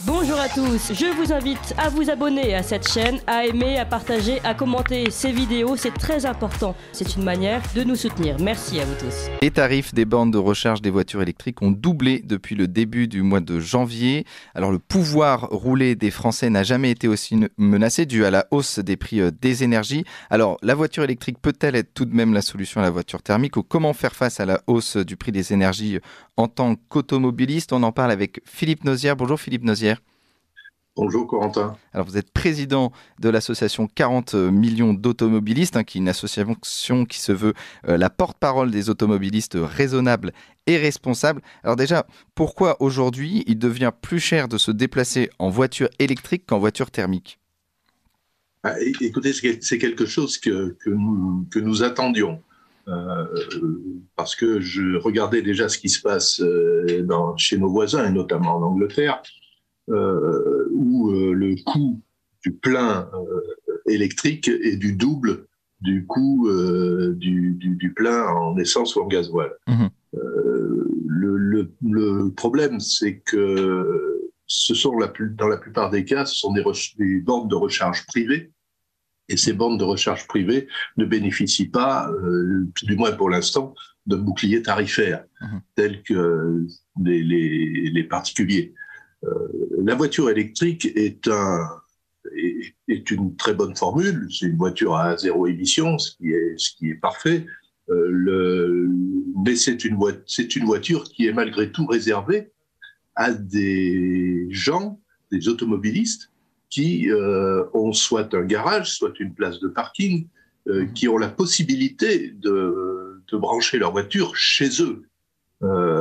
Bonjour à tous, je vous invite à vous abonner à cette chaîne, à aimer, à partager, à commenter ces vidéos, c'est très important. C'est une manière de nous soutenir. Merci à vous tous. Les tarifs des bornes de recharge des voitures électriques ont doublé depuis le début du mois de janvier. Alors le pouvoir roulé des Français n'a jamais été aussi menacé dû à la hausse des prix des énergies. Alors la voiture électrique peut-elle être tout de même la solution à la voiture thermique ou comment faire face à la hausse du prix des énergies en tant qu'automobiliste? On en parle avec Philippe Nozière. Bonjour Philippe Nozière. Bonjour Corentin. Alors vous êtes président de l'association 40 millions d'automobilistes, qui est une association qui se veut la porte-parole des automobilistes raisonnables et responsables. Alors déjà, pourquoi aujourd'hui il devient plus cher de se déplacer en voiture électrique qu'en voiture thermique ? Écoutez, c'est quelque chose que nous attendions. Parce que je regardais déjà ce qui se passe chez nos voisins, et notamment en Angleterre, où le coût du plein électrique est du double du coût du plein en essence ou en gasoil. Mmh. Le problème, c'est que ce sont dans la plupart des cas, ce sont des bornes de recharge privées. Et ces bornes de recharge privées ne bénéficient pas, du moins pour l'instant, d'un bouclier tarifaire, tel que les particuliers. La voiture électrique est une très bonne formule. C'est une voiture à zéro émission, ce qui est parfait. Mais c'est une voiture qui est malgré tout réservée à des gens, des automobilistes, qui ont soit un garage, soit une place de parking, qui ont la possibilité de brancher leur voiture chez eux.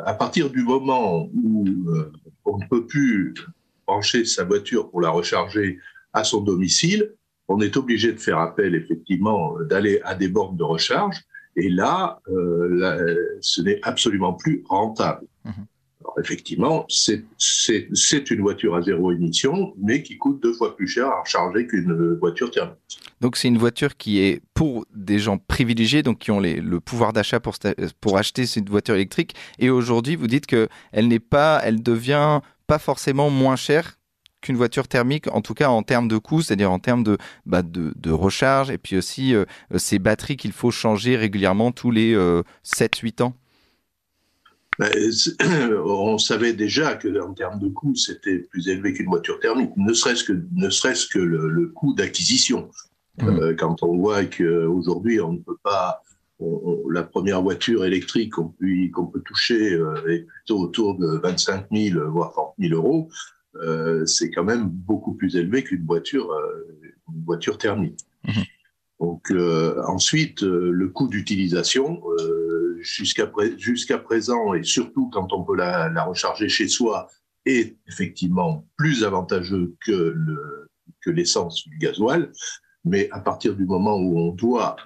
À partir du moment où on ne peut plus brancher sa voiture pour la recharger à son domicile, on est obligé de faire appel, effectivement, d'aller à des bornes de recharge. Et là, ce n'est absolument plus rentable. Alors, effectivement, c'est une voiture à zéro émission, mais qui coûte 2 fois plus cher à recharger qu'une voiture thermique. Donc c'est une voiture qui est pour des gens privilégiés, donc qui ont le pouvoir d'achat pour acheter cette voiture électrique. Et aujourd'hui, vous dites qu'elle devient pas forcément moins chère qu'une voiture thermique, en tout cas en termes de coût, c'est-à-dire en termes de recharge, et puis aussi ces batteries qu'il faut changer régulièrement tous les 7-8 ans. On savait déjà qu'en termes de coût, c'était plus élevé qu'une voiture thermique, ne serait-ce que le coût d'acquisition. Quand on voit qu'aujourd'hui, on ne peut pas, la première voiture électrique qu'on peut toucher est plutôt autour de 25 000, voire 30 000 euros, c'est quand même beaucoup plus élevé qu'une voiture thermique. Donc ensuite, le coût d'utilisation, jusqu'à présent, et surtout quand on peut la recharger chez soi, est effectivement plus avantageux que l'essence ou le gasoil. Mais à partir du moment où on doit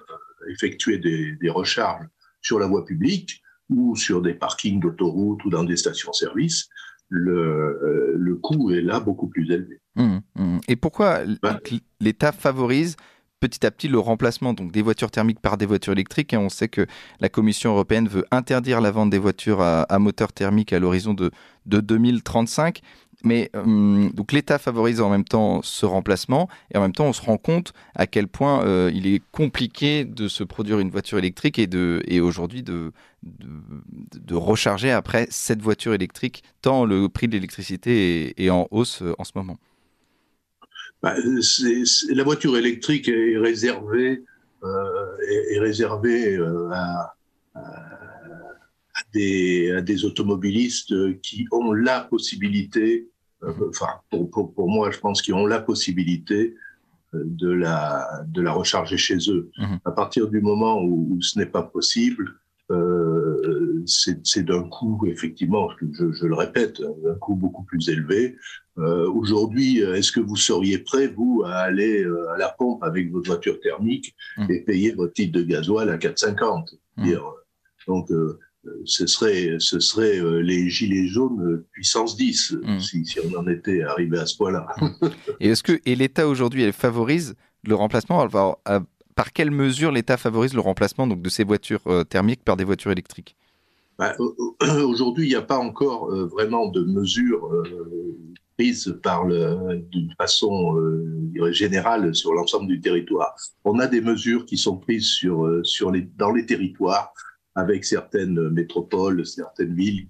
effectuer des recharges sur la voie publique ou sur des parkings d'autoroute ou dans des stations-service, le coût est là beaucoup plus élevé. Et pourquoi l'État favorise petit à petit le remplacement donc, des voitures thermiques par des voitures électriques, et on sait que la Commission européenne veut interdire la vente des voitures à moteur thermique à l'horizon de 2035. Mais donc l'État favorise en même temps ce remplacement, et en même temps on se rend compte à quel point il est compliqué de se produire une voiture électrique et aujourd'hui de recharger après cette voiture électrique, tant le prix de l'électricité est en hausse en ce moment. La voiture électrique est réservée à des automobilistes qui ont la possibilité, pour moi, je pense qu'ils ont la possibilité de la recharger chez eux. À partir du moment où ce n'est pas possible, c'est d'un coût, effectivement, je le répète, un coût beaucoup plus élevé. Aujourd'hui, est-ce que vous seriez prêt, vous, à aller à la pompe avec votre voiture thermique et payer votre litre de gasoil à 4,50 ? Donc, ce serait les gilets jaunes puissance 10, si on en était arrivé à ce point-là. Et l'État, aujourd'hui, elle favorise le remplacement. Alors, par quelle mesure l'État favorise le remplacement donc, de ces voitures thermiques par des voitures électriques ? Aujourd'hui, il n'y a pas encore vraiment de mesures prise d'une façon je dirais générale sur l'ensemble du territoire. On a des mesures qui sont prises dans les territoires, avec certaines métropoles, certaines villes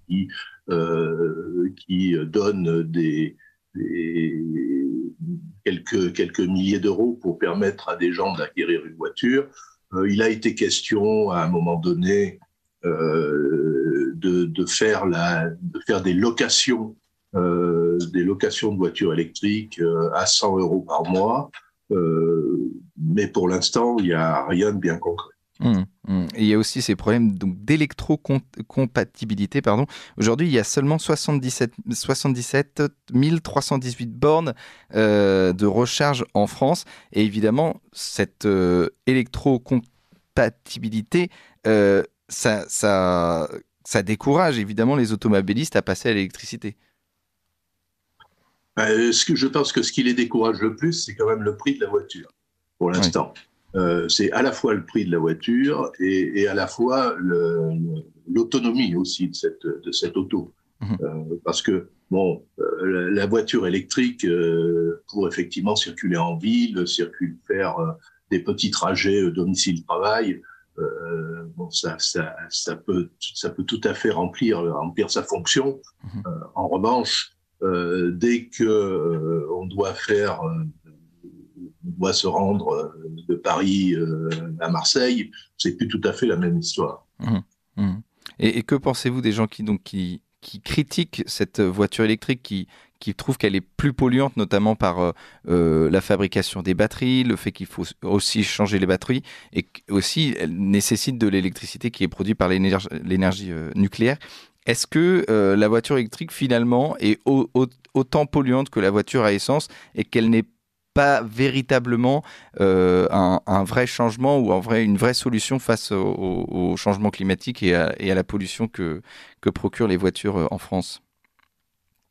qui donnent quelques milliers d'euros pour permettre à des gens d'acquérir une voiture. Il a été question à un moment donné de faire des locations de voitures électriques à 100 euros par mois, mais pour l'instant il n'y a rien de bien concret. Et il y a aussi ces problèmes d'électrocompatibilité. Aujourd'hui, il y a seulement 77 318 bornes de recharge en France. Et évidemment, cette électrocompatibilité, ça décourage évidemment les automobilistes à passer à l'électricité. Je pense que ce qui les décourage le plus, c'est quand même le prix de la voiture, pour l'instant. Oui. C'est à la fois le prix de la voiture et à la fois l'autonomie aussi de cette auto. Parce que la voiture électrique, pour effectivement circuler en ville, faire des petits trajets domicile-travail, ça peut tout à fait remplir sa fonction. En revanche, dès que on doit se rendre de Paris à Marseille, c'est plus tout à fait la même histoire. Et que pensez-vous des gens qui critiquent cette voiture électrique, qui trouvent qu'elle est plus polluante, notamment par la fabrication des batteries, le fait qu'il faut aussi changer les batteries, et aussi elle nécessite de l'électricité qui est produite par l'énergie nucléaire. Est-ce que la voiture électrique, finalement, est autant polluante que la voiture à essence et qu'elle n'est pas véritablement un vrai changement ou une vraie solution face au changement climatique et à la pollution que procurent les voitures en France?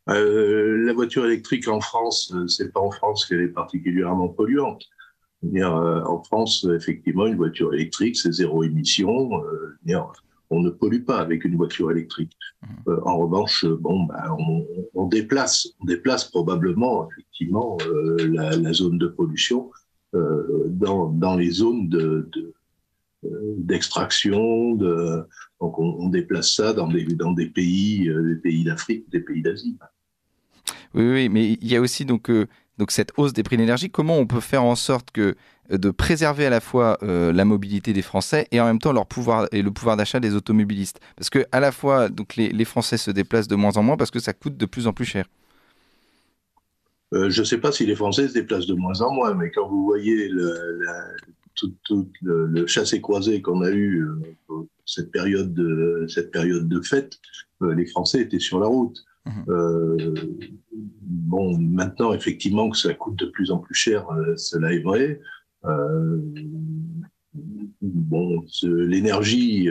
La voiture électrique en France, c'est pas en France qu'elle est particulièrement polluante. En France, effectivement, une voiture électrique, c'est zéro émission. On ne pollue pas avec une voiture électrique. En revanche, on déplace probablement effectivement la zone de pollution dans les zones d'extraction. Donc on déplace ça dans des pays d'Afrique, des pays d'Asie. Oui, mais il y a aussi donc cette hausse des prix de l'énergie. Comment on peut faire en sorte de préserver à la fois la mobilité des Français et en même temps le pouvoir d'achat des automobilistes? Parce que à la fois les Français se déplacent de moins en moins parce que ça coûte de plus en plus cher. Je ne sais pas si les Français se déplacent de moins en moins, mais quand vous voyez le chassé-croisé qu'on a eu cette période de fête, les Français étaient sur la route. Maintenant, effectivement, que ça coûte de plus en plus cher, cela est vrai. L'énergie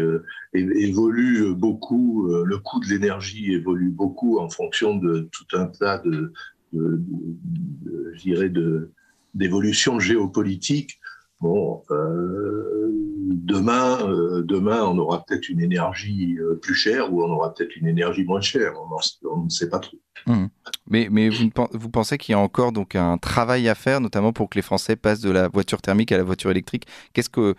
évolue beaucoup, le coût de l'énergie évolue beaucoup en fonction de tout un tas d'évolutions géopolitiques. Demain, on aura peut-être une énergie plus chère ou on aura peut-être une énergie moins chère. On ne sait pas trop. Mais vous pensez qu'il y a encore donc un travail à faire, notamment pour que les Français passent de la voiture thermique à la voiture électrique? Qu'est-ce que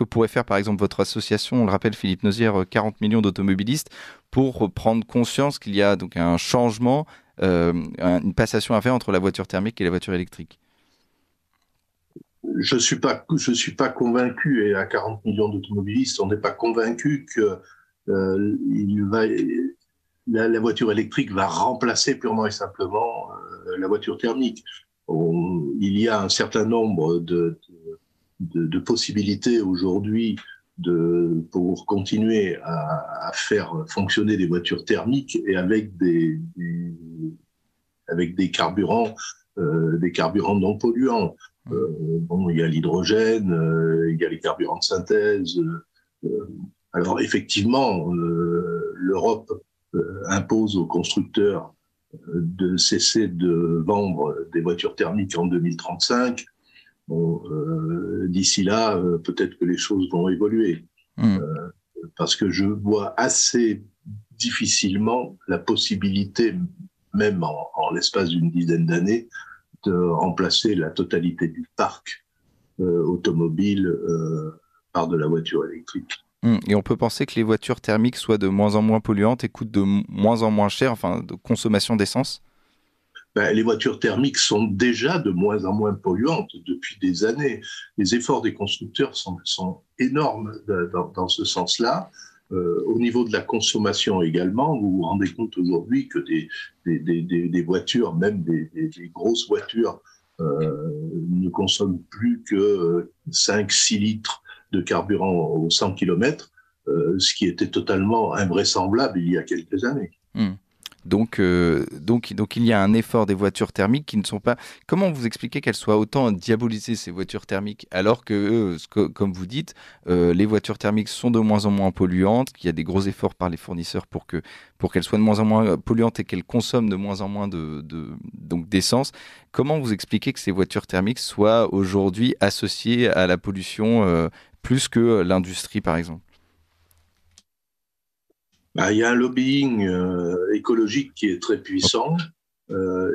pourrait faire, par exemple, votre association? On le rappelle, Philippe Nozière, 40 millions d'automobilistes, pour prendre conscience qu'il y a donc un changement, une passation à faire entre la voiture thermique et la voiture électrique. Je suis pas convaincu, et à 40 millions d'automobilistes, on n'est pas convaincu que la voiture électrique va remplacer purement et simplement la voiture thermique. Il y a un certain nombre de possibilités aujourd'hui pour continuer à faire fonctionner des voitures thermiques et avec des carburants non polluants. Il y a l'hydrogène, il y a les carburants de synthèse. Alors effectivement, l'Europe impose aux constructeurs de cesser de vendre des voitures thermiques en 2035. D'ici là, peut-être que les choses vont évoluer. Parce que je vois assez difficilement la possibilité, même en l'espace d'une dizaine d'années, de remplacer la totalité du parc automobile par de la voiture électrique. Et on peut penser que les voitures thermiques soient de moins en moins polluantes et coûtent de moins en moins cher, enfin, de consommation d'essence? Les voitures thermiques sont déjà de moins en moins polluantes depuis des années. Les efforts des constructeurs sont énormes dans ce sens-là. Au niveau de la consommation également, vous vous rendez compte aujourd'hui que des voitures, même des grosses voitures, ne consomment plus que 5-6 litres de carburant aux 100 km, ce qui était totalement invraisemblable il y a quelques années. Donc il y a un effort des voitures thermiques qui ne sont pas... Comment vous expliquez qu'elles soient autant diabolisées, ces voitures thermiques, alors que, comme vous dites, les voitures thermiques sont de moins en moins polluantes, qu'il y a des gros efforts par les fournisseurs pour qu'elles soient de moins en moins polluantes et qu'elles consomment de moins en moins donc d'essence. Comment vous expliquez que ces voitures thermiques soient aujourd'hui associées à la pollution plus que l'industrie, par exemple? Il y a un lobbying écologique qui est très puissant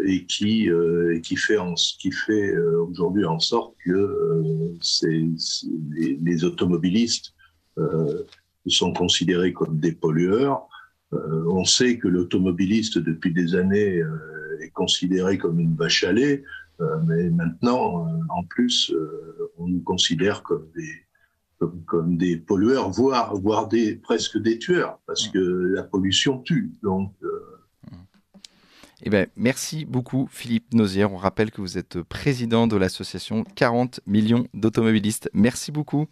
et qui fait aujourd'hui en sorte que les automobilistes sont considérés comme des pollueurs. On sait que l'automobiliste, depuis des années, est considéré comme une vache à lait, mais maintenant, en plus, on nous considère comme des pollueurs, voire presque des tueurs, parce que la pollution tue. Donc, merci beaucoup Philippe Nozière. On rappelle que vous êtes président de l'association 40 millions d'automobilistes. Merci beaucoup.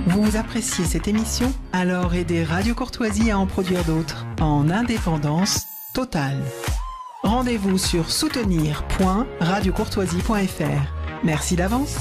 Vous appréciez cette émission? Alors aidez Radio Courtoisie à en produire d'autres, en indépendance totale. Rendez-vous sur soutenir.radiocourtoisie.fr. Merci d'avance.